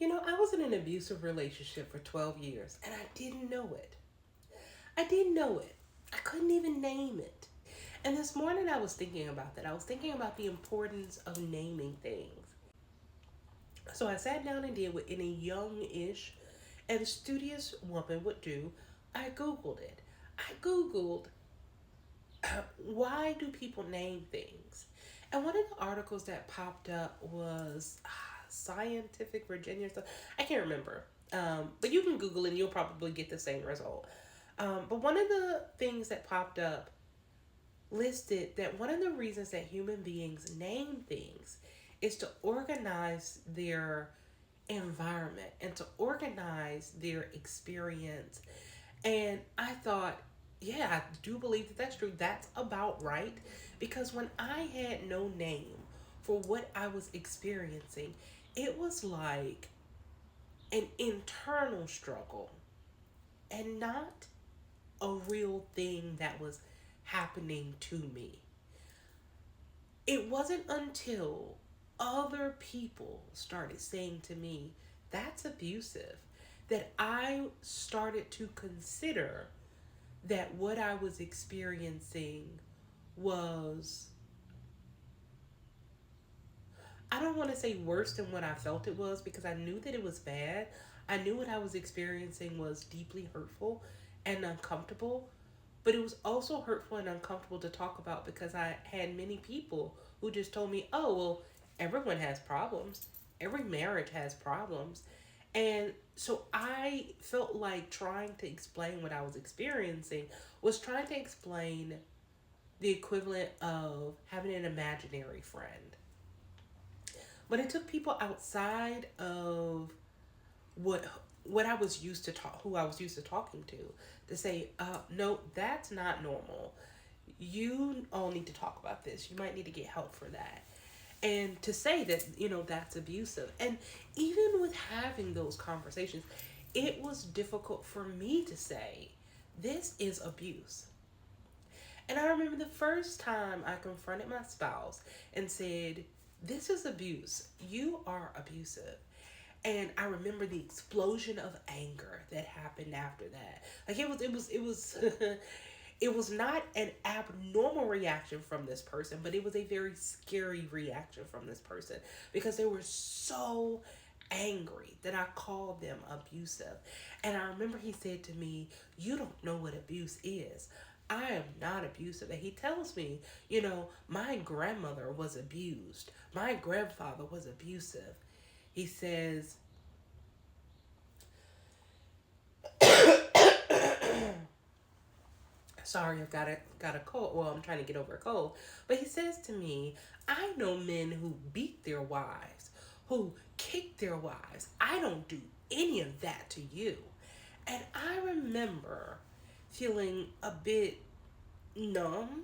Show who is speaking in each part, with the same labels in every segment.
Speaker 1: I was in an abusive relationship for 12 years and I didn't know it. I didn't know it. I couldn't even name it. And this morning I was thinking about that. I was thinking about the importance of naming things. So I sat down and did what any young ish and studious woman would do. I Googled it. I Googled why do people name things? And one of the articles that popped up was Scientific Virginia stuff. I can't remember. But you can Google it and you'll probably get the same result. But one of the things that popped up listed that one of the reasons that human beings name things is to organize their environment and to organize their experience. And I thought, yeah, I do believe that that's true. That's about right. Because when I had no name for what I was experiencing, it was like an internal struggle and not a real thing that was happening to me. It wasn't until other people started saying to me, that's abusive, that I started to consider that what I was experiencing was, I don't want to say worse than what I felt it was because I knew that it was bad. I knew what I was experiencing was deeply hurtful and uncomfortable, but it was also hurtful and uncomfortable to talk about because I had many people who just told me, oh, well, everyone has problems. Every marriage has problems. And so I felt like trying to explain what I was experiencing was trying to explain the equivalent of having an imaginary friend. But it took people outside of what what I was used to talk, who I was used to talking to say, no, that's not normal. You all need to talk about this. You might need to get help for that. And to say that, that's abusive. And even with having those conversations, it was difficult for me to say, this is abuse. And I remember the first time I confronted my spouse and said, this is abuse. You are abusive. And I remember the explosion of anger that happened after that. Like it was it was not an abnormal reaction from this person, but it was a very scary reaction from this person because they were so angry that I called them abusive. And I remember he said to me, you don't know what abuse is. I am not abusive. And he tells me, my grandmother was abused. My grandfather was abusive. He says, sorry, I've got a cold. Well, I'm trying to get over a cold. But he says to me, I know men who beat their wives, who kick their wives. I don't do any of that to you. And I remember feeling a bit numb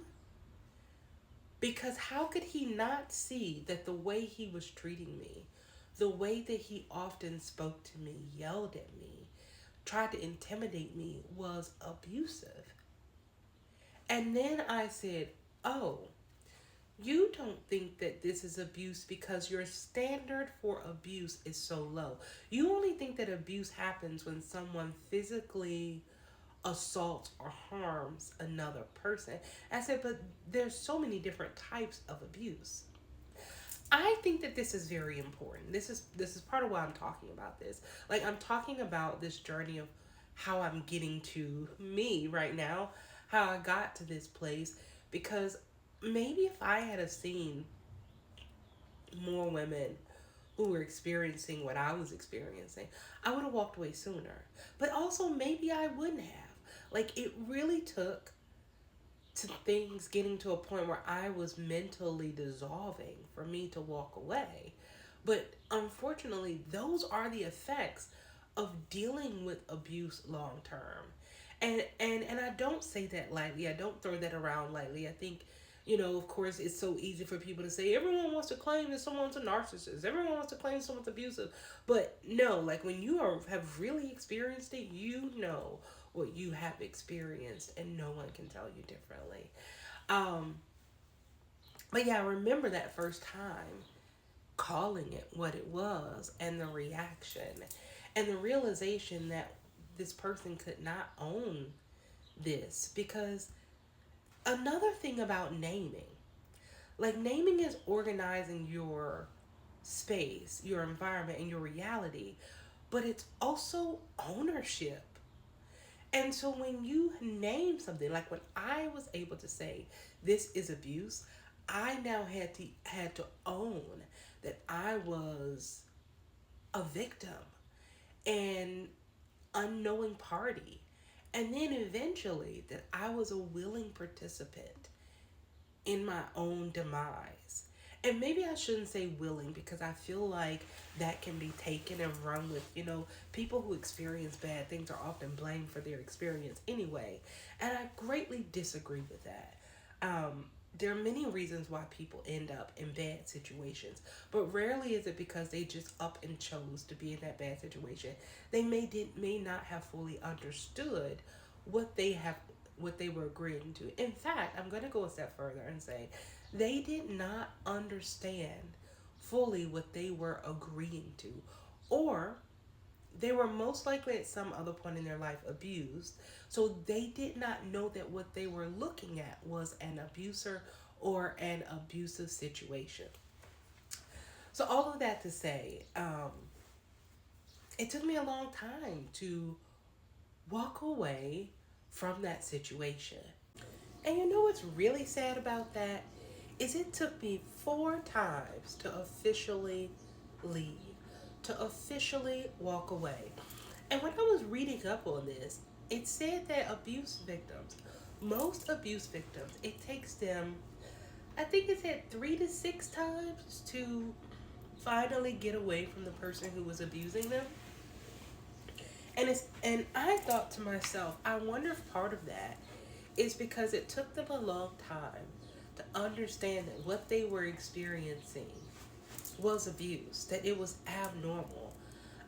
Speaker 1: because how could he not see that the way he was treating me, the way that he often spoke to me, yelled at me, tried to intimidate me was abusive? And then I said, oh, you don't think that this is abuse because your standard for abuse is so low. You only think that abuse happens when someone physically assaults or harms another person. I said, but there's so many different types of abuse. I think that this is very important. This is part of why I'm talking about this. Like I'm talking about this journey of how I'm getting to me right now, how I got to this place because maybe if I had have seen more women who were experiencing what I was experiencing, I would have walked away sooner. But also maybe I wouldn't have. Like it really took to things getting to a point where I was mentally dissolving for me to walk away. But unfortunately, those are the effects of dealing with abuse long term. And I don't say that lightly. I don't throw that around lightly. I think, of course, it's so easy for people to say everyone wants to claim that someone's a narcissist. Everyone wants to claim someone's abusive. But no, like when you have really experienced it, you know what you have experienced, and no one can tell you differently. Um, but yeah, I remember that first time. calling it what it was, and the reaction and the realization that this person could not own this. Because another thing about naming, like, naming is organizing your space, your environment, and your reality, but it's also ownership. And so when you name something, like when I was able to say this is abuse, I now had to own that I was a victim and unknowing party. And then eventually that I was a willing participant in my own demise. And maybe I shouldn't say willing, because I feel like that can be taken and run with. People who experience bad things are often blamed for their experience anyway. And I greatly disagree with that. There are many reasons why people end up in bad situations, but rarely is it because they just up and chose to be in that bad situation. They may not have fully understood what they have what they were agreeing to. In fact, I'm going to go a step further and say they did not understand fully what they were agreeing to, or they were most likely at some other point in their life abused, so they did not know that what they were looking at was an abuser or an abusive situation. So, all of that to say, it took me a long time to walk away from that situation. And you know what's really sad about that? Is it took me 4 times to officially leave, to officially walk away. And when I was reading up on this, it said that most abuse victims, it takes them, I think it said 3 to 6 times to finally get away from the person who was abusing them. And I thought to myself, I wonder if part of that is because it took them a long time to understand that what they were experiencing was abuse, that it was abnormal.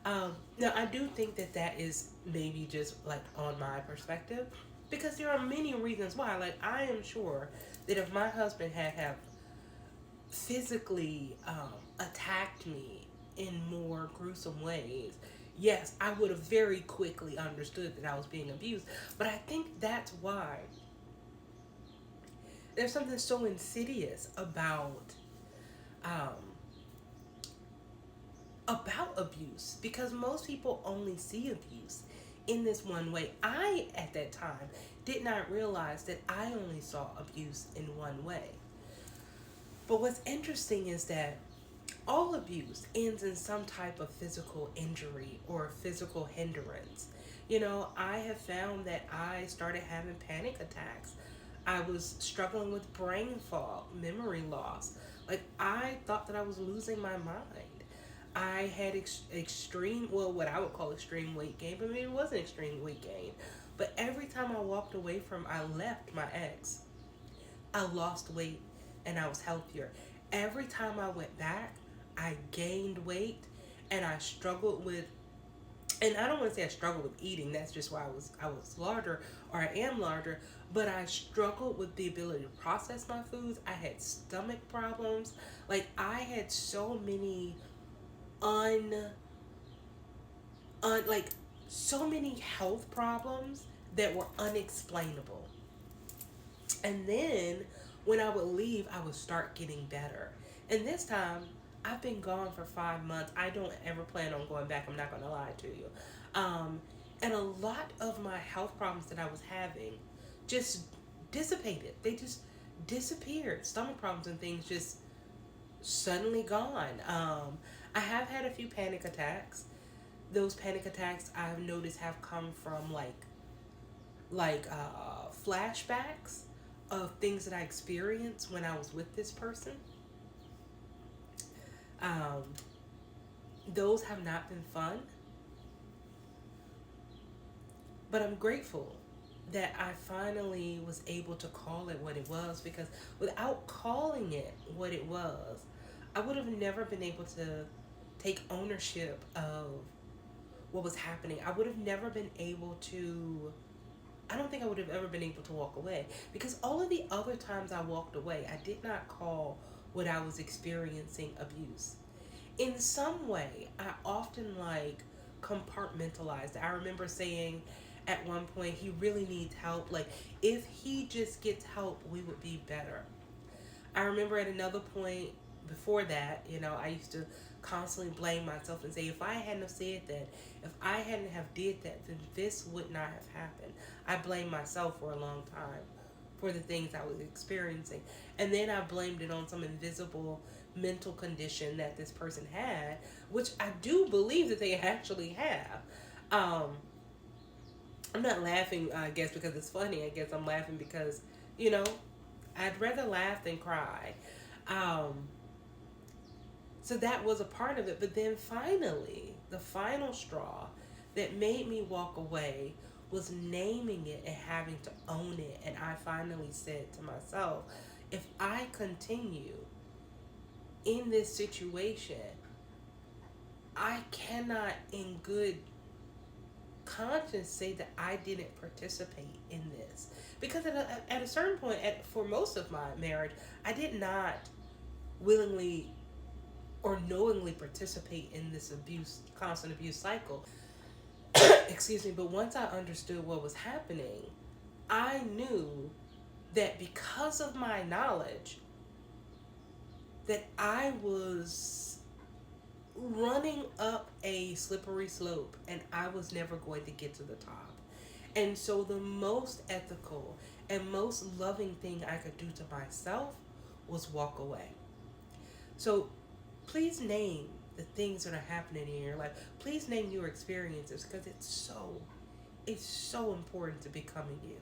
Speaker 1: Now, I do think that that is maybe just like on my perspective, because there are many reasons why. Like, I am sure that if my husband had have physically attacked me in more gruesome ways, yes, I would have very quickly understood that I was being abused. But I think that's why there's something so insidious um, about abuse, because most people only see abuse in this one way. I, at that time, did not realize that I only saw abuse in one way. But what's interesting is that all abuse ends in some type of physical injury or physical hindrance. I have found that I started having panic attacks. I was struggling with brain fog, memory loss. Like, I thought that I was losing my mind. I had extreme, well, what I would call extreme weight gain, but maybe it wasn't extreme weight gain. But every time I left my ex, I lost weight and I was healthier. Every time I went back, I gained weight, and I struggled with, and I don't want to say I struggled with eating, that's just why I was larger, or I am larger, but I struggled with the ability to process my foods. I had stomach problems. Like, I had so many un, un like so many health problems that were unexplainable. And then when I would leave, I would start getting better. And this time, I've been gone for 5 months. I don't ever plan on going back. I'm not going to lie to you. And a lot of my health problems that I was having just dissipated. They just disappeared. Stomach problems and things just suddenly gone. I have had a few panic attacks. Those panic attacks I've noticed have come from flashbacks of things that I experienced when I was with this person. Um, those have not been fun, but I'm grateful that I finally was able to call it what it was, because without calling it what it was, I would have never been able to take ownership of what was happening. I would have never been able to, I don't think I would have ever been able to walk away, because all of the other times I walked away, I did not call what I was experiencing abuse. In some way, I often like compartmentalized. I remember saying at one point, he really needs help. Like, if he just gets help, we would be better. I remember at another point before that, I used to constantly blame myself and say, if I hadn't have said that, if I hadn't have did that, then this would not have happened. I blamed myself for a long time for the things I was experiencing. And then I blamed it on some invisible mental condition that this person had, which I do believe that they actually have. Um, I'm not laughing, I guess, because it's funny. I guess I'm laughing because, you know, I'd rather laugh than cry. Um, so that was a part of it. But then finally, the final straw that made me walk away was naming it and having to own it. And I finally said to myself, if I continue in this situation, I cannot, in good conscience, say that I didn't participate in this. Because at a certain point, for most of my marriage, I did not willingly or knowingly participate in this constant abuse cycle. Excuse me, but once I understood what was happening, I knew that because of my knowledge, that I was running up a slippery slope and I was never going to get to the top. And so the most ethical and most loving thing I could do to myself was walk away. So please name the things that are happening in your life. Please name your experiences, because it's so important to becoming you.